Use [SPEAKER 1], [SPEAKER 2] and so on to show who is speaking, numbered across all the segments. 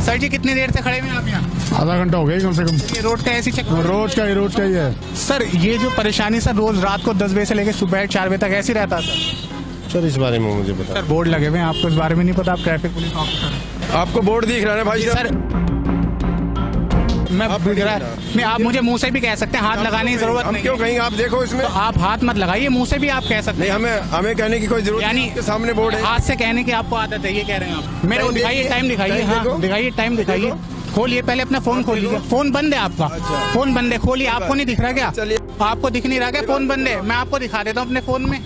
[SPEAKER 1] Sir जी कितनी देर से खड़े हुए हैं आप यहाँ?
[SPEAKER 2] आधा घंटा हो गया कम से कम।
[SPEAKER 1] ये रोड का ऐसी चक्कर
[SPEAKER 2] रोज का ही है
[SPEAKER 1] सर। ये जो परेशानी सर रोज रात को 10 बजे से लेकर सुबह 4 बजे तक ऐसी रहता सर?
[SPEAKER 2] सर इस बारे में मुझे पता।
[SPEAKER 1] सर बोर्ड लगे हुए हैं, आपको इस बारे में नहीं पता? आप ट्रैफिक पुलिस ऑफिसर
[SPEAKER 2] आपको बोर्ड दिख रहा है भाई
[SPEAKER 1] सर। मैं नहीं, आप मुझे मुंह से भी कह सकते हैं, हाथ लगाने की जरूरत नहीं।
[SPEAKER 2] क्यों कहेंगे? आप देखो इसमें,
[SPEAKER 1] तो आप हाथ मत लगाइए, मुंह से भी आप कह सकते हैं।
[SPEAKER 2] नहीं, हमें कहने की कोई जरूरत
[SPEAKER 1] यानी
[SPEAKER 2] नहीं, सामने बोर्ड है।
[SPEAKER 1] हाथ से कहने की आपको आदत है, ये कह रहे हैं आप? मेरे को दिखाइए, टाइम दिखाइए। हाँ दिखाइए, टाइम दिखाइए। खोलिए पहले अपना फोन खोलिए। फोन बंद है आपका? फोन बंद है, खोलिए। आपको नहीं दिख रहा क्या? आपको दिख नहीं रहा क्या? फोन बंद है, मैं आपको दिखा देता हूँ अपने फोन में।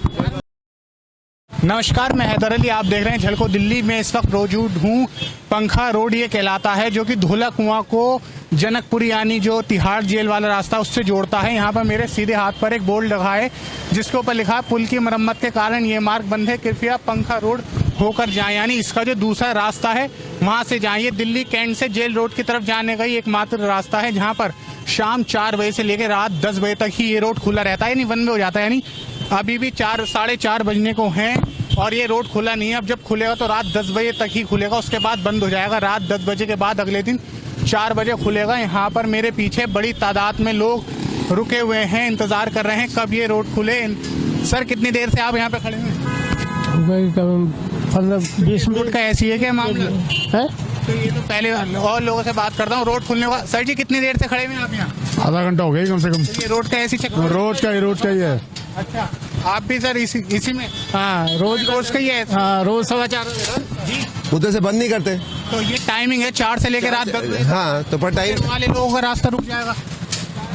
[SPEAKER 1] नमस्कार, मैं हैदर अली, आप देख रहे हैं झलको दिल्ली में। इस वक्त मौजूद हूँ पंखा रोड ये कहलाता है, जो कि धौला कुआं को जनकपुरी यानी जो तिहाड़ जेल वाला रास्ता उससे जोड़ता है। यहाँ पर मेरे सीधे हाथ पर एक बोर्ड लगा है जिसके ऊपर लिखा है पुल की मरम्मत के कारण ये मार्ग बंद है, कृपया पंखा रोड होकर जाएं। यानी इसका जो दूसरा रास्ता है वहां से जाएं। ये दिल्ली कैंट से जेल रोड की तरफ जाने का ही एकमात्र रास्ता है जहाँ पर शाम 4 बजे से लेकर रात 10 बजे तक ही ये रोड खुला रहता है, यानी बंद हो जाता है। यानी अभी भी 4 साढ़े 4 बजने को हैं और ये रोड खुला नहीं है। अब जब खुलेगा तो रात 10 बजे तक ही खुलेगा, उसके बाद बंद हो जाएगा। रात 10 बजे के बाद अगले दिन 4 बजे खुलेगा। यहाँ पर मेरे पीछे बड़ी तादाद में लोग रुके हुए हैं, इंतजार कर रहे हैं कब ये रोड खुले। सर कितनी देर से आप यहाँ पे खड़े हैं?
[SPEAKER 2] 15-20
[SPEAKER 1] रोड का ऐसी है क्या मामला
[SPEAKER 2] है?
[SPEAKER 1] तो ये तो पहले और लोगों से बात करता हूँ रोड खुलने का। सर जी कितनी देर से खड़े हुए हैं आप यहाँ?
[SPEAKER 2] आधा घंटा हो गया कम से कम।
[SPEAKER 1] ये रोड का ऐसी चक्कर
[SPEAKER 2] रोज का ही है।
[SPEAKER 1] अच्छा, आप भी सर इसी में?
[SPEAKER 2] हाँ,
[SPEAKER 1] रोज का ही है।
[SPEAKER 2] हाँ, रोज 4:15
[SPEAKER 1] जी,
[SPEAKER 3] उधर से बंद नहीं करते।
[SPEAKER 1] तो ये टाइमिंग है 4 से लेकर रात 10 बजे।
[SPEAKER 3] हाँ, तो पर टाइम
[SPEAKER 1] वाले लोगों का रास्ता रुक जाएगा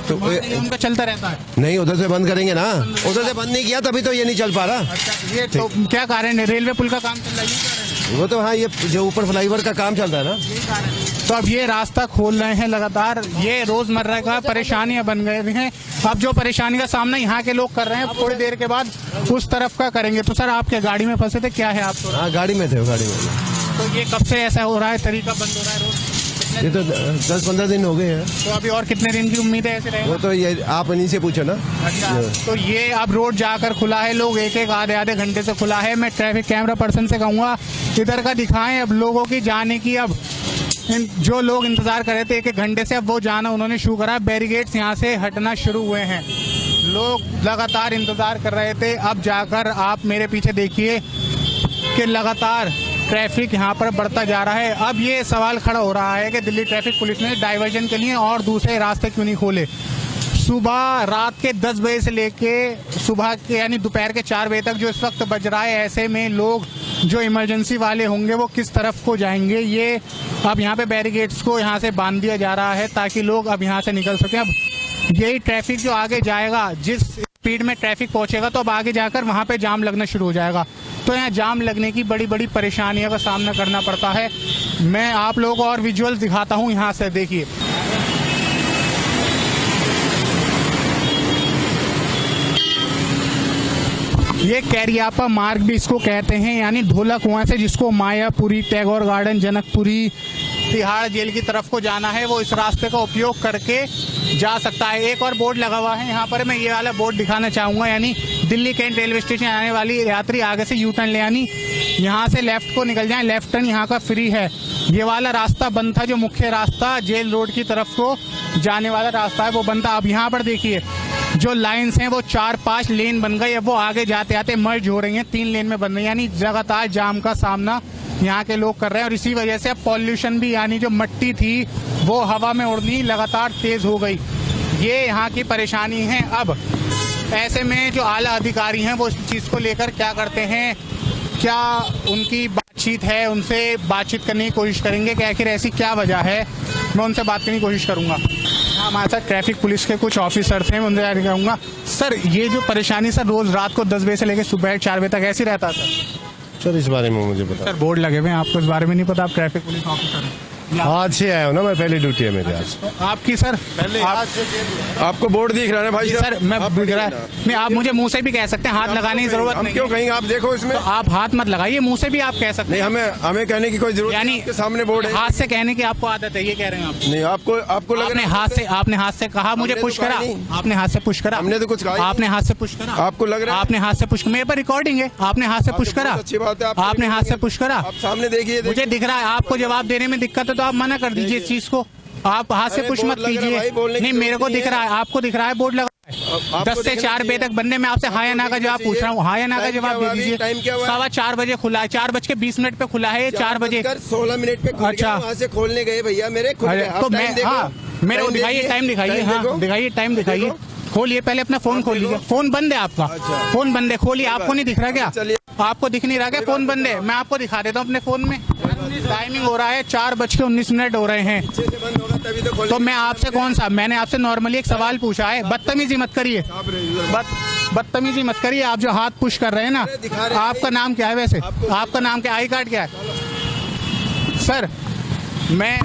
[SPEAKER 3] तो
[SPEAKER 1] ये उनका चलता रहता है।
[SPEAKER 3] नहीं, उधर से बंद करेंगे ना। उधर से बंद नहीं किया तभी तो ये नहीं चल पा रहा।
[SPEAKER 1] अच्छा, ये तो क्या कारण है? रेलवे पुल का काम चल रहा है, यही कारण है?
[SPEAKER 3] वो तो हाँ, ये जो ऊपर फ्लाईओवर का काम चल रहा है ना,
[SPEAKER 1] यही कारण है। तो अब ये रास्ता खोल रहे हैं लगातार, ये रोजमर्रा का परेशानियां बन गए हैं। अब जो परेशानी का सामना यहाँ के लोग कर रहे हैं, थोड़ी देर के बाद उस तरफ का करेंगे। तो सर आपके गाड़ी में फंसे थे, क्या है आप? तो
[SPEAKER 3] हाँ, गाड़ी में थे, गाड़ी में।
[SPEAKER 1] तो ये कब से ऐसा हो रहा है, तरीका बंद हो रहा है रोड?
[SPEAKER 3] ये तो 10-15 दिन हो गए हैं।
[SPEAKER 1] तो अभी और कितने दिन की उम्मीद है ऐसे रहेगा?
[SPEAKER 3] वो तो ये आप इन्हीं से पूछो ना।
[SPEAKER 1] अच्छा, तो ये अब रोड जाकर खुला है, लोग एक आधे घंटे से खुला है। मैं ट्रैफिक कैमरा पर्सन से कहूंगा इधर का दिखाएं अब लोगों की जाने की। अब जो लोग इंतजार कर रहे थे 1 घंटे से, अब वो जाना उन्होंने शुरू करा। बैरिकेड्स यहाँ से हटना शुरू हुए हैं, लोग लगातार इंतजार कर रहे थे। अब जाकर आप मेरे पीछे देखिए कि लगातार ट्रैफिक यहाँ पर बढ़ता जा रहा है। अब ये सवाल खड़ा हो रहा है कि दिल्ली ट्रैफिक पुलिस ने डाइवर्जन के लिए और दूसरे रास्ते क्यों नहीं खोले? सुबह रात के 10 बजे से लेके सुबह के यानी दोपहर के 4 बजे तक जो इस वक्त बज रहा है, ऐसे में लोग जो इमरजेंसी वाले होंगे वो किस तरफ को जाएंगे? ये अब यहाँ पे बैरिकेड्स को यहाँ से बांध दिया जा रहा है ताकि लोग अब यहाँ से निकल सकें। अब यही ट्रैफिक जो आगे जाएगा, जिस स्पीड में ट्रैफिक पहुंचेगा, तो अब आगे जाकर वहाँ पे जाम लगना शुरू हो जाएगा। तो यहाँ जाम लगने की बड़ी बड़ी परेशानियों का सामना करना पड़ता है। मैं आप लोगों को और विजुअल्स दिखाता हूँ यहाँ से, देखिए। ये कैरियापा मार्ग भी इसको कहते हैं, यानी धौला कुआं से जिसको मायापुरी, टैगोर गार्डन, जनकपुरी, तिहाड़ जेल की तरफ को जाना है, वो इस रास्ते का उपयोग करके जा सकता है। एक और बोर्ड लगा हुआ है यहाँ पर, मैं ये वाला बोर्ड दिखाना चाहूंगा। यानी दिल्ली कैंट रेलवे स्टेशन आने वाली यात्री आगे से यू टर्न ले, यानी यहाँ से लेफ्ट को निकल जाए, लेफ्ट टर्न यहाँ का फ्री है। ये वाला रास्ता बंद था, जो मुख्य रास्ता जेल रोड की तरफ को जाने वाला रास्ता है वो बंद था। अब यहाँ पर देखिए जो लाइन्स हैं वो 4-5 लेन बन गई, अब वो आगे जाते आते मर्ज हो रही हैं, 3 लेन में बन रही है। यानी लगातार जाम का सामना यहाँ के लोग कर रहे हैं और इसी वजह से अब पॉल्यूशन भी, यानी जो मट्टी थी वो हवा में उड़नी लगातार तेज हो गई। ये यहाँ की परेशानी है। अब ऐसे में जो आला अधिकारी हैं वो इस चीज़ को लेकर क्या करते हैं, क्या उनकी बातचीत है, उनसे बातचीत करने की कोशिश करेंगे कि आखिर ऐसी क्या वजह है। मैं उनसे बात करने की कोशिश करूंगा। हमारे साथ ट्रैफिक पुलिस के कुछ ऑफिसर्स हैं, मैं उनसे जानकारी चाहूंगा। सर ये जो परेशानी सर रोज रात को 10 बजे से लेकर सुबह 4 बजे तक ऐसी रहता था?
[SPEAKER 2] सर इस बारे में मुझे पता।
[SPEAKER 1] सर बोर्ड लगे हुए हैं, आपको इस बारे में नहीं पता? आप ट्रैफिक पुलिस ऑफिसर हैं?
[SPEAKER 2] आज से आया हूँ ना मैं, पहली ड्यूटी है मेरी आज।
[SPEAKER 1] तो आपकी सर
[SPEAKER 2] पहले आपको बोर्ड दिख रहा है भाई
[SPEAKER 1] सर? मैं नहीं, आप मुझे मुंह से भी कह सकते हैं, हाथ लगाने की जरूरत नहीं।
[SPEAKER 2] क्यों कहेंगे? आप देखो इसमें,
[SPEAKER 1] तो आप हाथ मत लगाइए, मुंह से भी आप कह सकते हैं।
[SPEAKER 2] नहीं, हमें कहने की कोई जरूरत
[SPEAKER 1] यानी
[SPEAKER 2] नहीं, सामने बोर्ड है।
[SPEAKER 1] हाथ से कहने की आपको आदत है, ये कह रहे हैं आप?
[SPEAKER 2] नहीं, आपको लग रहा है
[SPEAKER 1] आपने हाथ से कहा, मुझे पुश करा, आपने हाथ से पुश करा,
[SPEAKER 2] हमने तो कुछ कहा,
[SPEAKER 1] आपने हाथ से पुश करा,
[SPEAKER 2] आपको लग रहा है
[SPEAKER 1] आपने हाथ से पुश, मेरे पर रिकॉर्डिंग है, आपने हाथ से पुश करा,
[SPEAKER 2] अच्छी बात है,
[SPEAKER 1] आपने हाथ से पुश करा,
[SPEAKER 2] आप सामने देखिए,
[SPEAKER 1] मुझे दिख रहा है। आपको जवाब देने में दिक्कत है तो आप मना कर दीजिए इस चीज को। आप हाथ से
[SPEAKER 2] अरे
[SPEAKER 1] पुश मत
[SPEAKER 2] बोर्ड लग रहा है
[SPEAKER 1] कीजिए।
[SPEAKER 2] भाई, बोलने की
[SPEAKER 1] नहीं, मेरे को
[SPEAKER 2] जरूरत
[SPEAKER 1] दिख
[SPEAKER 2] नहीं
[SPEAKER 1] रहा है, आपको दिख रहा है बोर्ड लगा है।
[SPEAKER 2] आपको
[SPEAKER 1] 10 से
[SPEAKER 2] देखना
[SPEAKER 1] 4 बजे
[SPEAKER 2] चाहिए।
[SPEAKER 1] तक बनने में आपसे हाँ या ना का जवाब पूछ रहा हूँ। हाँ या ना का
[SPEAKER 2] टाइम
[SPEAKER 1] जवाब
[SPEAKER 2] क्या
[SPEAKER 1] दे
[SPEAKER 2] हुआ अभी?
[SPEAKER 1] दीजिए।
[SPEAKER 2] टाइम क्या हुआ?
[SPEAKER 1] 4:15 बजे खुला है, 4:20 पे खुला है, 4 बजे।
[SPEAKER 2] 16 मिनट पे खुल
[SPEAKER 1] अच्छा।
[SPEAKER 2] गया, वहाँ से खोलने गए भैया मेरे खुल
[SPEAKER 1] अरे,
[SPEAKER 2] गया। आप
[SPEAKER 1] तो
[SPEAKER 2] टाइम
[SPEAKER 1] मैं
[SPEAKER 2] देखो।
[SPEAKER 1] हाँ मेरे को दिखाइए, टाइम दिखाइए। हाँ दिखाइए, टाइम दिखाइए।
[SPEAKER 2] देखो।
[SPEAKER 1] खोलिए पहले अपना फोन
[SPEAKER 2] आप
[SPEAKER 1] खोलिए।
[SPEAKER 2] देखो।
[SPEAKER 1] फोन बंद है आपका?
[SPEAKER 2] अच्छा।
[SPEAKER 1] फोन बंद है, खोलिए। आपको नहीं दिख रहा क्या?
[SPEAKER 2] चलिए।
[SPEAKER 1] आपको दिख नहीं रहा क्या? फोन बंद है। मैं आपको दिखा देता हूँ अपने फोन में। टाइमिंग हो रहा है 4:19 हो रहे हैं।
[SPEAKER 2] पीछे से बंद होगा तभी तो खोलेंगे।
[SPEAKER 1] तो मैं आपसे कौन सा, मैंने आपसे नॉर्मली एक सवाल पूछा है। बदतमीजी मत करिए,
[SPEAKER 2] आप रेगुलर
[SPEAKER 1] बदतमीजी मत करिए। आप जो हाथ पुश कर रहे हैं ना,
[SPEAKER 2] अरे दिखा रहे हैं
[SPEAKER 1] आपका नाम क्या है वैसे?
[SPEAKER 2] आपको-
[SPEAKER 1] आपका नाम क्या, आई कार्ड क्या है? सर मैं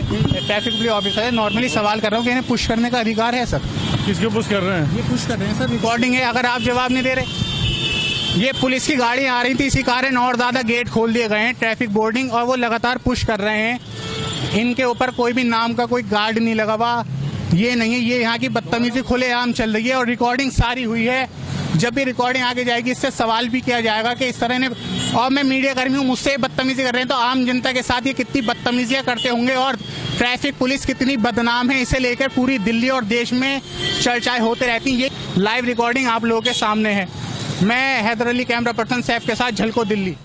[SPEAKER 1] ट्रैफिक पुलिस ऑफिसर है, नॉर्मली सवाल कर रहा हूँ कि इन्हें पुश करने का अधिकार है सर?
[SPEAKER 4] किसको पुश कर रहे हैं?
[SPEAKER 1] ये पुश कर रहे हैं सर, रिकॉर्डिंग है। अगर आप जवाब नहीं दे रहे, ये पुलिस की गाड़ी आ रही थी, इसी कारण और ज्यादा गेट खोल दिए गए हैं, ट्रैफिक बोर्डिंग, और वो लगातार पुश कर रहे हैं। इनके ऊपर कोई भी नाम का कोई गार्ड नहीं लगा हुआ, ये नहीं है। ये यहाँ की बदतमीजी खुलेआम चल रही है और रिकॉर्डिंग सारी हुई है। जब भी रिकॉर्डिंग आगे जाएगी, इससे सवाल भी किया जाएगा कि इस तरह ने, और मैं मीडिया कर्मी हूँ, मुझसे बदतमीजी कर रहे हैं, तो आम जनता के साथ ये कितनी बदतमीजियां करते होंगे और ट्रैफिक पुलिस कितनी बदनाम है, इसे लेकर पूरी दिल्ली और देश में चर्चाएं होते रहती हैं। ये लाइव रिकॉर्डिंग आप लोगों के सामने है। मैं हैदर अली, कैमरा पर्सन सैफ के साथ, झलको दिल्ली।